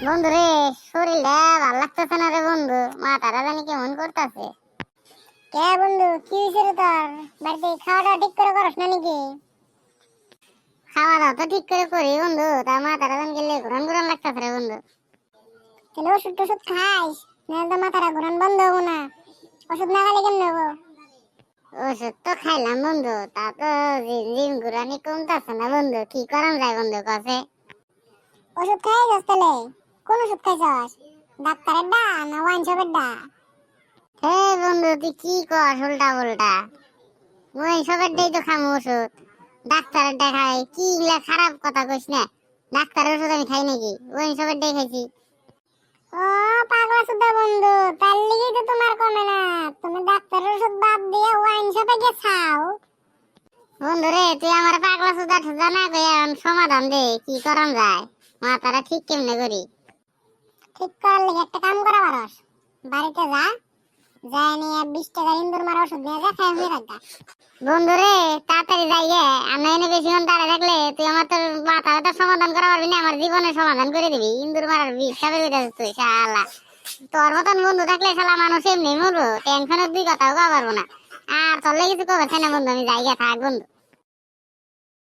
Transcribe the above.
বন্ধু রে, শরীরটা ভাল লাগতেছে না রে বন্ধু, মাথাটা জানি কেমন করতেছে। কে বন্ধু, কি হয়েছে রে তোর? বাড়িতে খাওয়া দাওয়া ঠিক করে করস না নাকি? খাওয়া দাওয়া তো ঠিক করে করি বন্ধু, তার মাথাটা জানি গেলে ঘুরান ঘুরান লাগতেছে রে বন্ধু। তাহলে ওষুধ টষুধ খাইস, না তো মাথাটা ঘুরান বন্ধ হবো না। ওষুধ না খেলে কেমন হবো? ওষুধ তো খাইলাম বন্ধু, তা তো জিম ঘুরানি কমতেছে না বন্ধু, কি করান যায় বন্ধু কাছে? ওষুধ খাই যাস তাহলে? কোন ওষুধ খাইছস? ডাক্তারের ডা না ওয়াইন শপের ডা? হে বন্ধু, তুই কি কস উল্টা উল্টা? ওয়াইন শপের ডাই তো খামু ওষুধ, ডাক্তারের ডা খাই? কি ইলা খারাপ কথা কইস না। ডাক্তারের ওষুধ আমি খাই নাকি? ওয়াইন শপের ডাই খাইছি। ও পাগলা সুদা বন্ধু, তার লিগেই তো তোমার কমে না। তুমি ডাক্তারের ওষুধ বাদ দিয়ে ওয়াইন শপে গিয়ে খাও। বন্ধু রে, তুই আমার পাগলা সুদা ঠুদা না কই সমাধান দে, কি করান যায়? মাথাটা ঠিক কেমনে করি? ঠিক করলে একটা কাম করা পারস, বাড়িতে যা, যাই নিয়ে 20 টাকার ইন্দুর মারা ওষুধ নিয়ে যা, খাই হয়ে থাকবা। বন্ধু রে, তাড়াতাড়ি যাইয়ে, আমি এনে বেশিক্ষণ দাঁড়িয়ে থাকলে তুই আমার তোর মাথা ব্যথার সমাধান করা পারবি না, আমার জীবনের সমাধান করে দিবি। ইন্দুর মারার বিষ খাবে তুই শালা। তোর মতন বন্ধু থাকলে শালা মানুষ এমনি মরবো, টেনশনের দুই কথাও কওয়া পারবো না। আর তোর লেগে কিছু কবে না বন্ধু, আমি যাইয়া থাক বন্ধু।